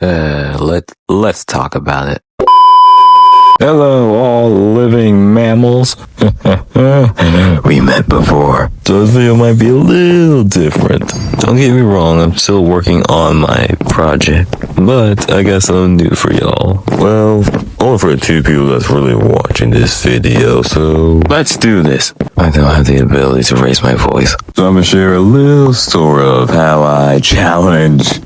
Let's talk about it. Hello, all living mammals. We met before. So this video might be a little different. Don't get me wrong, I'm still working on my project, but I got something new for y'all. Well, only for the two people that's really watching this video, so Let's do this. I don't have the ability to raise my voice. So I'm gonna share a little story of how I challenge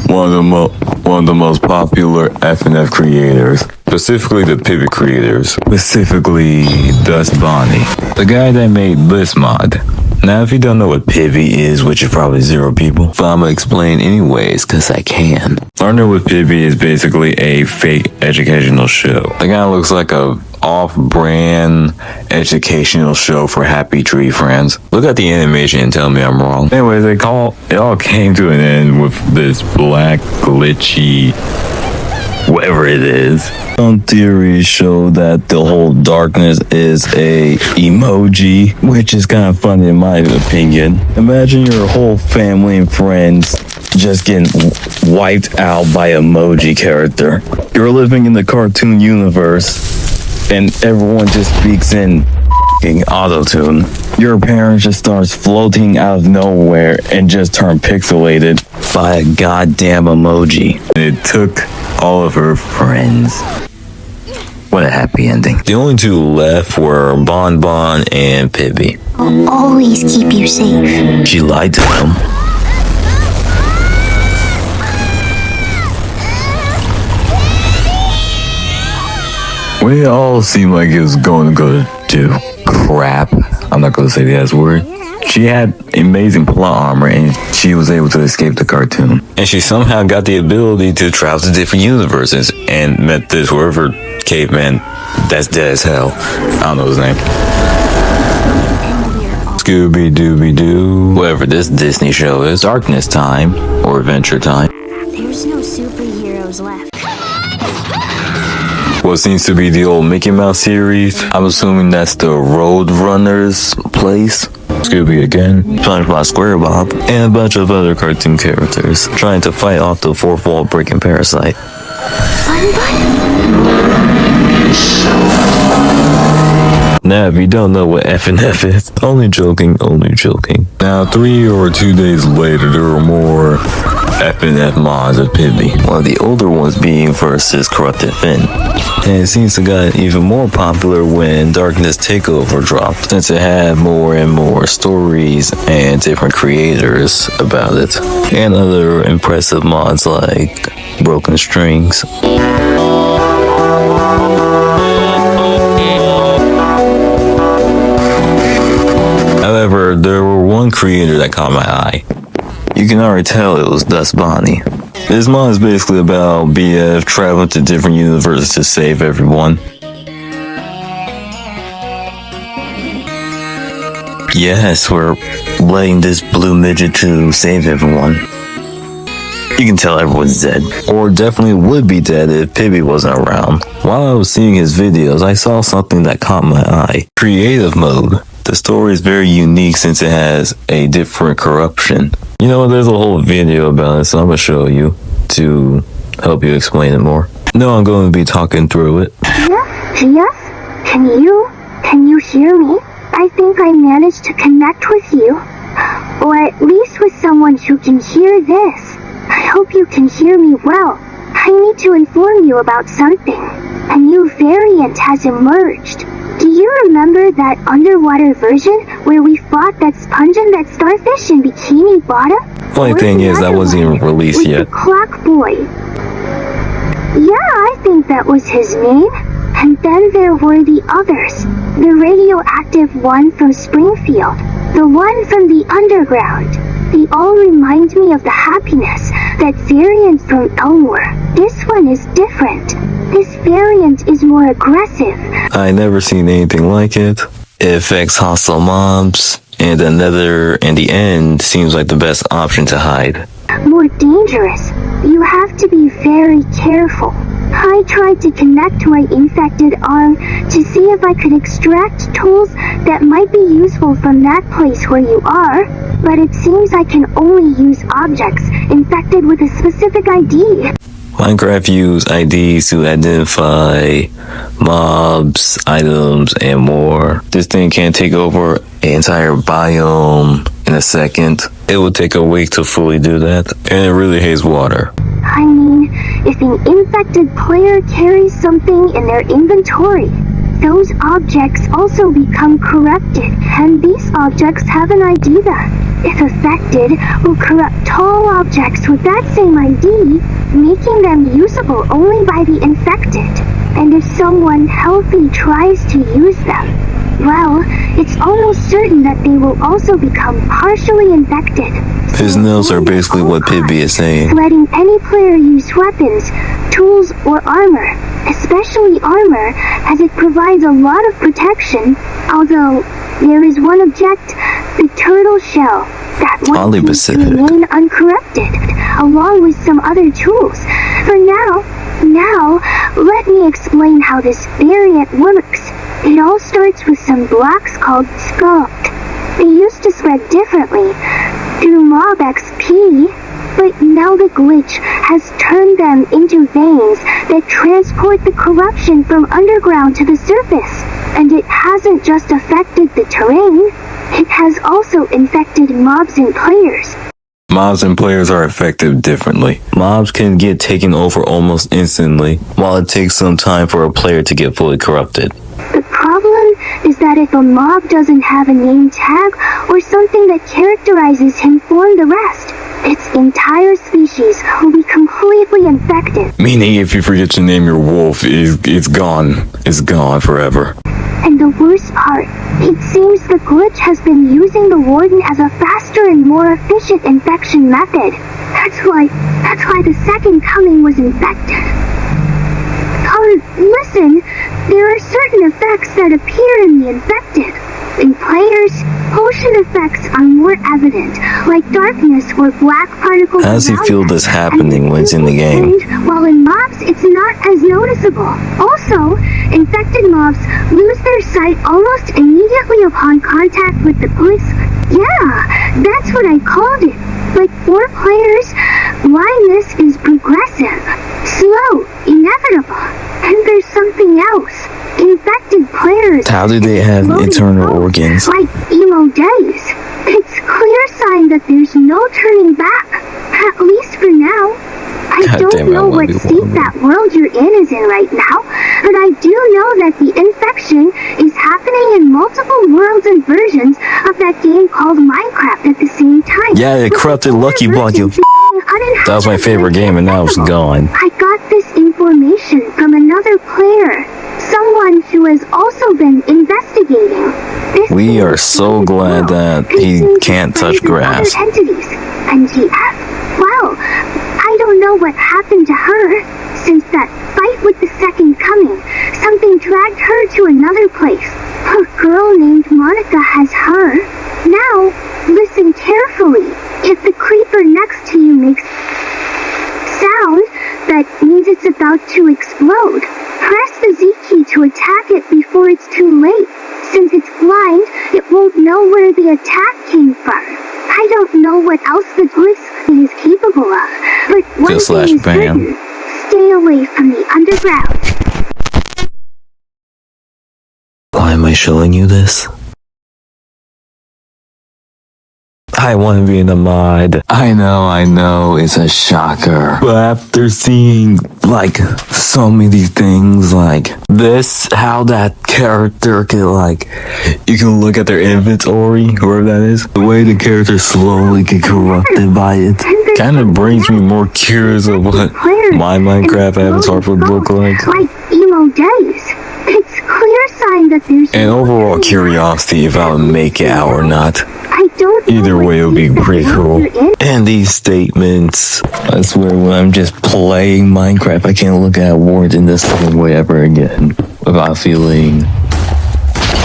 one of the most popular FNF creators, specifically the pibby creators, specifically Dust Bonnie, the guy that made this mod. Now, if you don't know what pibby is, which is probably zero people, but I'm gonna explain anyways, cause I can. Partner with Pibby is basically a fake educational show. The guy looks like a off-brand educational show for happy tree friends. Look at the animation and tell me I'm wrong. Anyways, it all came to an end with this black glitchy whatever it is. Some theories show that the whole darkness is a emoji, which is kind of funny in my opinion. Imagine your whole family and friends just getting wiped out by emoji character. You're living in the cartoon universe and everyone just speaks in auto-tune. Your parents just starts floating out of nowhere and just turn pixelated by a goddamn emoji. It took all of her friends. What a happy ending. The only two left were Bon Bon and Pibby. I'll always keep you safe. She lied to them. We all seemed like it was going to go to crap. I'm not going to say the S word. She had amazing plot armor and she was able to escape the cartoon. And she somehow got the ability to travel to different universes and met this whoever caveman that's dead as hell. I don't know his name. Scooby-Dooby-Doo. Whatever this Disney show is. Darkness Time or Adventure Time. There's no superheroes left. What seems to be the old Mickey Mouse series. I'm assuming that's the Roadrunners place. Scooby again, SpongeBob SquareBob, and a bunch of other cartoon characters trying to fight off the fourth wall breaking parasite. Now, if you don't know what FNF is, only joking, only joking. Now, 3 or 2 days later, there were more FNF mods of Pibby. One of the older ones being versus Corrupted Finn. And it seems to got even more popular when Darkness Takeover dropped, since it had more and more stories and different creators about it. And other impressive mods like Broken Strings. However, there were one creator that caught my eye. You can already tell it was Dust Bonnie. This mod is basically about BF traveling to different universes to save everyone. Yes, we're letting this blue midget to save everyone. You can tell everyone's dead. Or definitely would be dead if Pibby wasn't around. While I was seeing his videos, I saw something that caught my eye. Creative mode. The story is very unique since it has a different corruption. You know, there's a whole video about it, so I'm gonna show you to help you explain it more. No, I'm going to be talking through it. Yes? Can you hear me? I think I managed to connect with you. Or at least with someone who can hear this. I hope you can hear me well. I need to inform you about something. A new variant has emerged. Do you remember that underwater version where we fought that sponge and that starfish in Bikini Bottom? Funny thing is, that wasn't even released with yet. The Clock Boy. Yeah, I think that was his name. And then there were the others. The radioactive one from Springfield. The one from the underground. They all remind me of the happiness, that variant from Elmore. This one is different. This variant is more aggressive. I never seen anything like it. It affects hostile mobs, and another in the end seems like the best option to hide. More dangerous. You have to be very careful. I tried to connect my infected arm to see if I could extract tools that might be useful from that place where you are, but it seems I can only use objects infected with a specific ID. Minecraft use IDs to identify mobs, items, and more. This thing can take over an entire biome in a second. It will take a week to fully do that, and it really hates water. I mean, if an infected player carries something in their inventory, those objects also become corrupted, and these objects have an ID that, if affected, will corrupt all objects with that same ID, making them usable only by the infected. And if someone healthy tries to use them, well, it's almost certain that they will also become partially infected. His nails are basically what Pibby is saying. Letting any player use weapons, tools, or armor, especially armor, as it provides a lot of protection, although there is one object, the turtle shell, that one needs to remain uncorrupted, along with some other tools. For now, let me explain how this variant works. It all starts with some blocks called sculpt. They used to spread differently, through mob XP, but now the glitch has turned them into veins that transport the corruption from underground to the surface. And it hasn't just affected the terrain, it has also infected mobs and players. Mobs and players are affected differently. Mobs can get taken over almost instantly, while it takes some time for a player to get fully corrupted. The problem is that if a mob doesn't have a name tag or something that characterizes him from the rest, its entire species will be completely infected. Meaning if you forget to name your wolf, it's gone. It's gone forever. And the worst part, it seems the glitch has been using the warden as a faster and more efficient infection method. That's why the second coming was infected. Listen, there are certain effects that appear in the infected. In players, potion effects are more evident, like darkness or black particles. How does he feel this happening when it's in the game? While in mobs, it's not as noticeable. Also, infected mobs lose their sight almost immediately upon contact with the bliss. Yeah, that's what I called it. But for players, blindness is progressive, slow, inevitable. And there's something else. Infected players. How do they have internal organs? Like emo days. It's clear sign that there's no turning back. At least for now. I don't know what state that world you're in is in right now, but I do know that the infection is happening in multiple worlds and versions of that game called Minecraft at the same time. Yeah, it corrupted Lucky Block. That was my favorite game and now it's gone. I got this information from another player, someone who has also been investigating. We are so glad that he can't touch grass. And GF, well, I don't know what happened to her. Since that fight with the second coming, something dragged her to another place. A girl named Monica has her. Now, listen carefully. If the creeper next to you makes sound, that means it's about to explode. Press the Z key to attack it before it's too late. Since it's blind, it won't know where the attack came from. I don't know what else the glitch is capable of, but one thing is certain. Stay away from the underground. Why am I showing you this? I want to be in a mod. I know, it's a shocker. But after seeing, like, so many things like this, how that character can, like, you can look at their inventory, whoever that is, the way the character slowly get corrupted by it, kind of brings me more curious of what my Minecraft avatar would look like. Like emo days. It's clear sign that there's And overall curiosity if I would make it out or not. I don't know. Either way, it would be pretty cool. And these statements, I swear, when I'm just playing Minecraft, I can't look at words in this same way ever again without feeling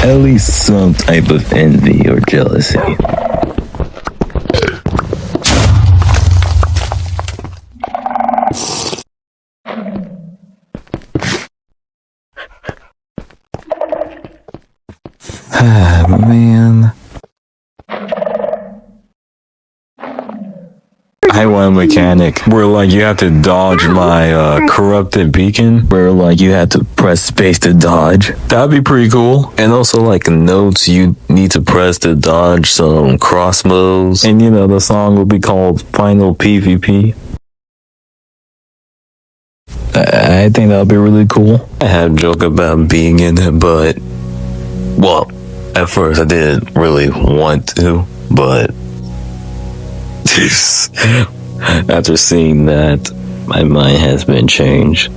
at least some type of envy or jealousy. Man. I rewind mechanic where like you have to dodge my corrupted beacon, where like you have to press space to dodge. That'd be pretty cool. And also like notes you need to press to dodge some crossbows. And you know, the song will be called Final PvP. I think that'll be really cool. I had a joke about being in it, but well, at first I didn't really want to, but after seeing that, my mind has been changed.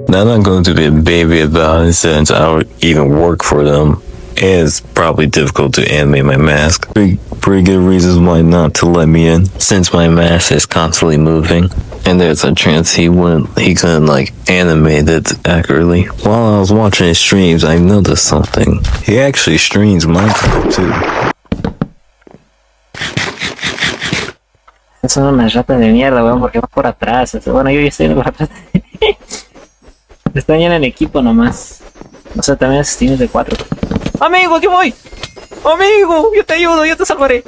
Now I'm not going to be a baby about it since I don't even work for them. And it's probably difficult to animate my mask. Pretty good reasons why not to let me in, since my mask is constantly moving. And there's a chance he couldn't like animate it accurately. While I was watching his streams, I noticed something. He actually streams Minecraft too. Son unas ratas de mierda, weón, porque vas por atrás. Bueno, yo ya estoy por atrás. Están ya en el equipo nomás. O sea, también es streams de 4. ¡Amigo, aquí voy! ¡Amigo! Yo te ayudo, yo te salvaré.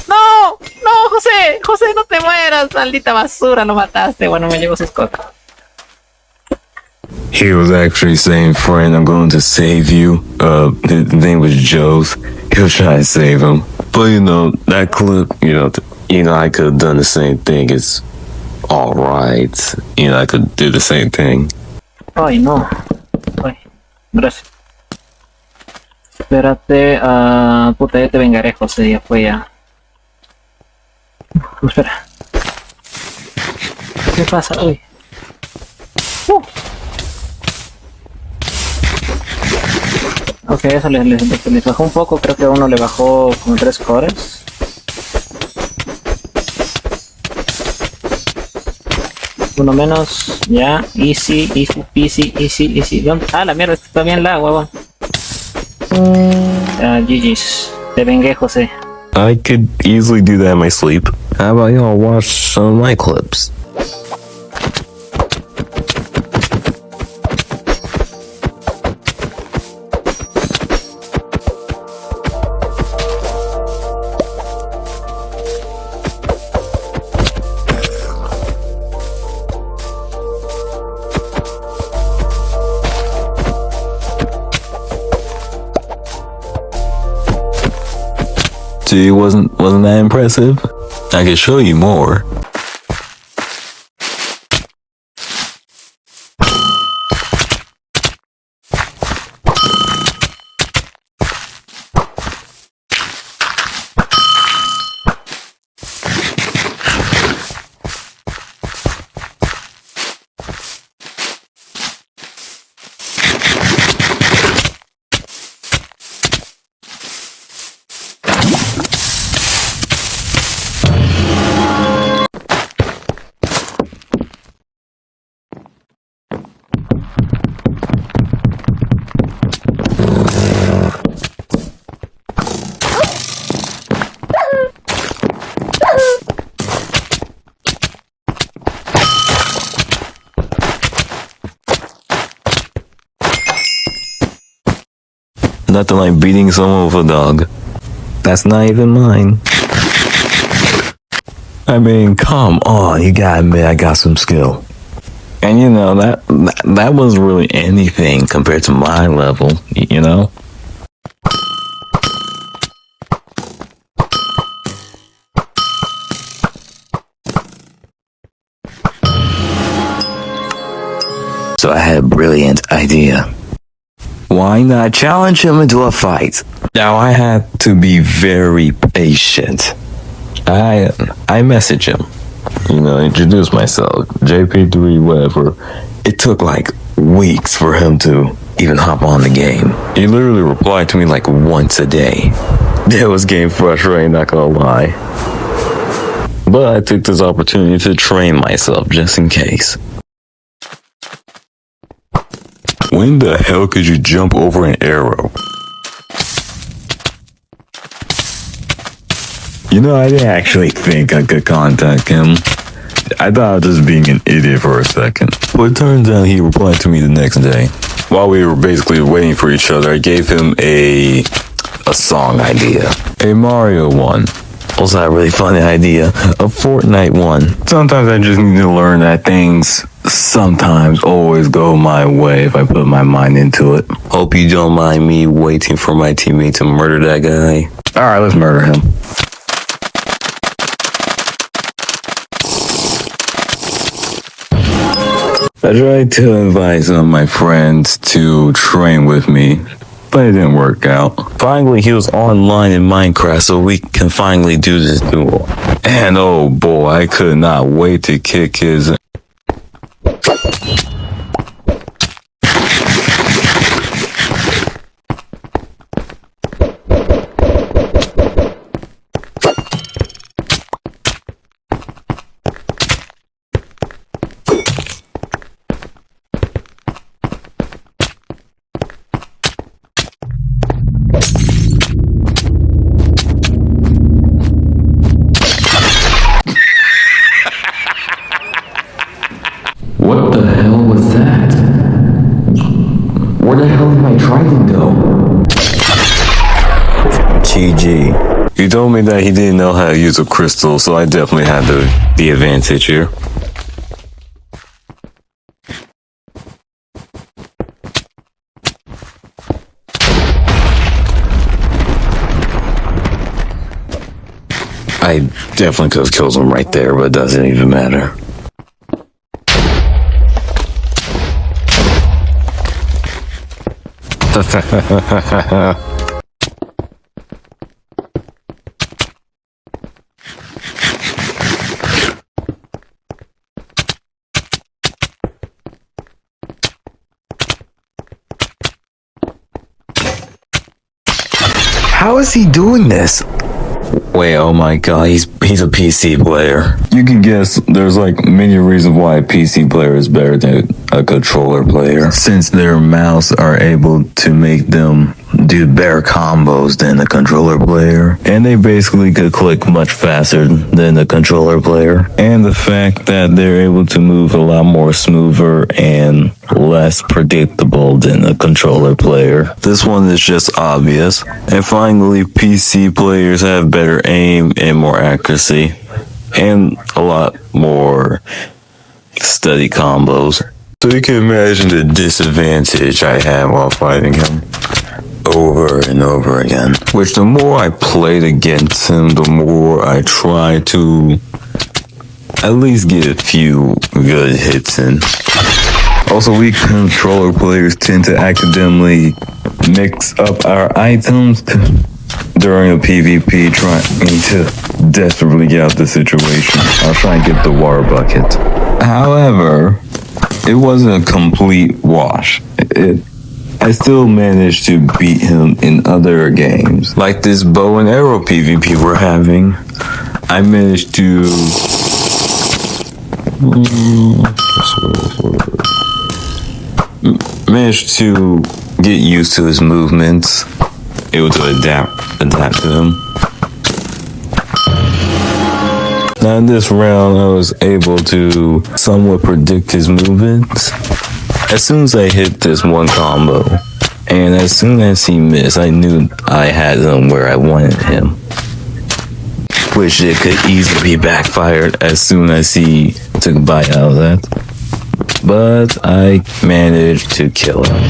¡No! ¡No, José! ¡José, no te mueras! ¡Maldita basura! Lo mataste. Bueno, me llevo su escota. He was actually saying, friend, I'm going to save you. His name was Joe's. He'll try to save him. But you know, that clip, you know, I could have done the same thing. It's alright. You know, I could do the same thing. Ay, no. Ay, gracias. Espérate, puta, ya te vengaré, José, ya fue ya. Espera. ¿Qué pasa? Uy. Ok, eso les bajó un poco, creo que a uno le bajó como 3 cores. Uno menos, ya, easy, easy, easy, easy, easy. Ah, la mierda, esto está bien la huevón. GG's. Te vengué, José. I could easily do that in my sleep. How about y'all watch some of my clips? See, wasn't that impressive? I could show you more. Nothing like beating someone with a dog. That's not even mine. I mean, come on, you gotta admit I got some skill. And you know, that wasn't really anything compared to my level, you know? So I had a brilliant idea. Why not challenge him into a fight? Now I had to be very patient. I messaged him, you know, introduce myself, JP3, whatever. It took like weeks for him to even hop on the game. He literally replied to me like once a day. That was getting frustrating, not gonna lie. But I took this opportunity to train myself just in case. When the hell could you jump over an arrow? You know, I didn't actually think I could contact him. I thought I was just being an idiot for a second. But it turns out he replied to me the next day. While we were basically waiting for each other, I gave him a song idea. A Mario one. Also, a really funny idea. A Fortnite one. Sometimes I just need to learn that things sometimes always go my way if I put my mind into it. Hope you don't mind me waiting for my teammate to murder that guy. Alright, let's murder him. I tried to invite some of my friends to train with me, but it didn't work out. Finally, he was online in Minecraft, so we can finally do this duel. And oh boy, I could not wait to kick his... What the hell was that? Where the hell did my trident go? GG. He told me that he didn't know how to use a crystal, so I definitely had the advantage here. I definitely could have killed him right there, but it doesn't even matter. How is he doing this? Wait, oh my god, he's a PC player. You can guess there's like many reasons why a PC player is better than a controller player. Since their mouse are able to make them do better combos than the controller player. And they basically could click much faster than the controller player. And the fact that they're able to move a lot more smoother and less predictable than a controller player. This one is just obvious. And finally, PC players have better aim and more accuracy. And a lot more steady combos. So you can imagine the disadvantage I had while fighting him. Over and over again. Which the more I played against him, the more I tried to At least get a few good hits in. Also, we controller players tend to accidentally mix up our items during a PvP, trying to desperately get out the situation. I'll try and get the water bucket. However, it wasn't a complete wash. I still managed to beat him in other games. Like this bow and arrow PvP we're having. I managed to... managed to get used to his movements. Able to adapt to him. Now in this round, I was able to somewhat predict his movements. As soon as I hit this one combo, and as soon as he missed, I knew I had him where I wanted him. Which it could easily be backfired as soon as he took a bite out of that. But I managed to kill him.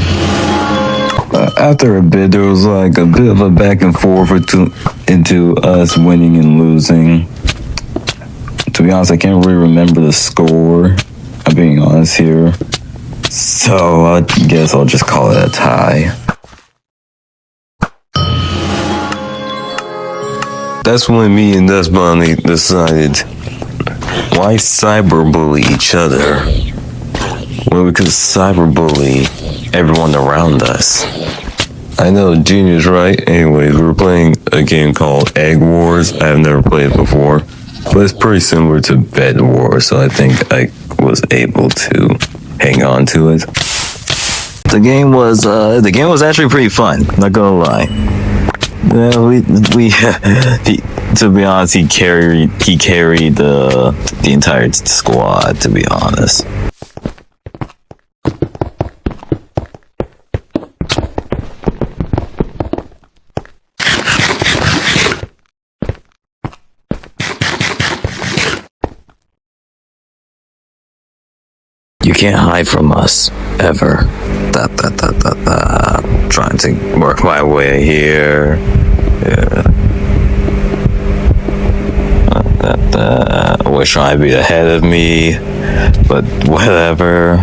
After a bit, there was like a bit of a back and forth into us winning and losing. To be honest, I can't really remember the score. I'm being honest here. So I guess I'll just call it a tie. That's when me and Dust Bunny decided, why cyberbully each other? Well, we could cyberbully everyone around us. I know, Genius, right? Anyways, we were playing a game called Egg Wars. I've never played it before, but it's pretty similar to Bed Wars, so I think I was able to hang on to it. The game was actually pretty fun. Not gonna lie. Yeah, to be honest, he carried the entire squad. To be honest. You can't hide from us, ever. Trying to work my way here. Yeah. Was trying to be ahead of me, but whatever.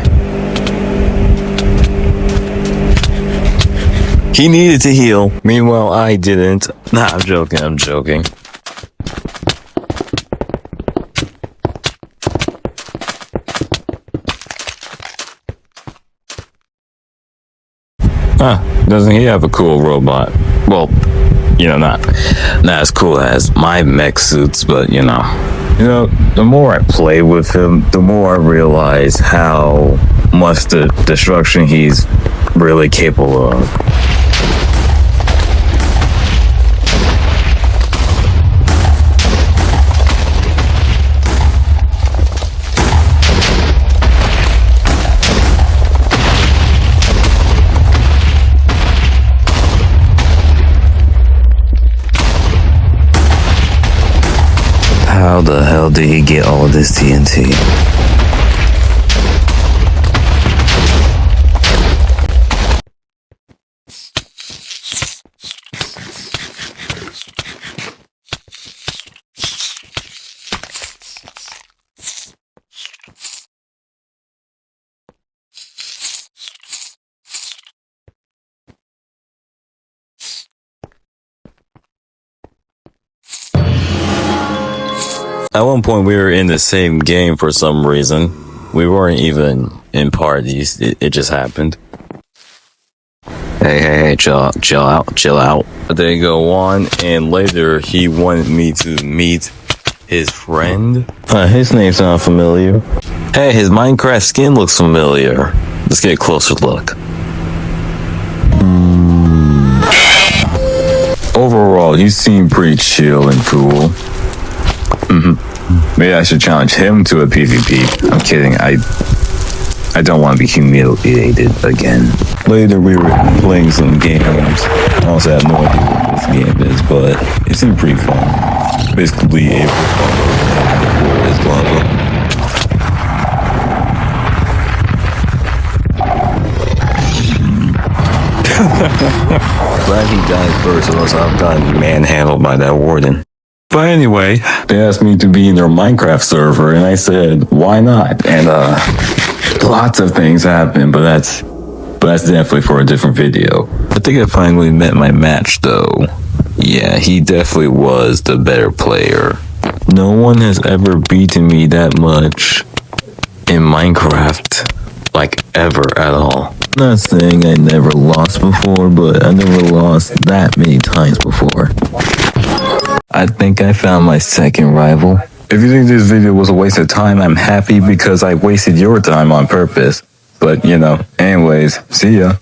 He needed to heal. Meanwhile, I didn't. Nah, I'm joking. Huh, doesn't he have a cool robot? Well, not as cool as my mech suits, but the more I play with him, the more I realize how much the destruction he's really capable of. How the hell did he get all of this TNT? At one point, we were in the same game for some reason. We weren't even in parties. It just happened. Hey, chill out. But they go on, and later he wanted me to meet his friend. His name sounds familiar. Hey, his Minecraft skin looks familiar. Let's get a closer look. Overall, you seem pretty chill and cool. Maybe I should challenge him to a PvP. I'm kidding. I don't want to be humiliated again. Later, we were playing some games. I also have no idea what this game is, but it seemed pretty fun. Basically, a before his lava. Glad he died first, or else I've gotten manhandled by that warden. But anyway, they asked me to be in their Minecraft server, and I said, why not? And lots of things happened, but that's definitely for a different video. I think I finally met my match, though. Yeah, he definitely was the better player. No one has ever beaten me that much in Minecraft, like ever at all. Not saying I never lost before, but I never lost that many times before. I think I found my second rival. If you think this video was a waste of time, I'm happy because I wasted your time on purpose. But, anyways, see ya.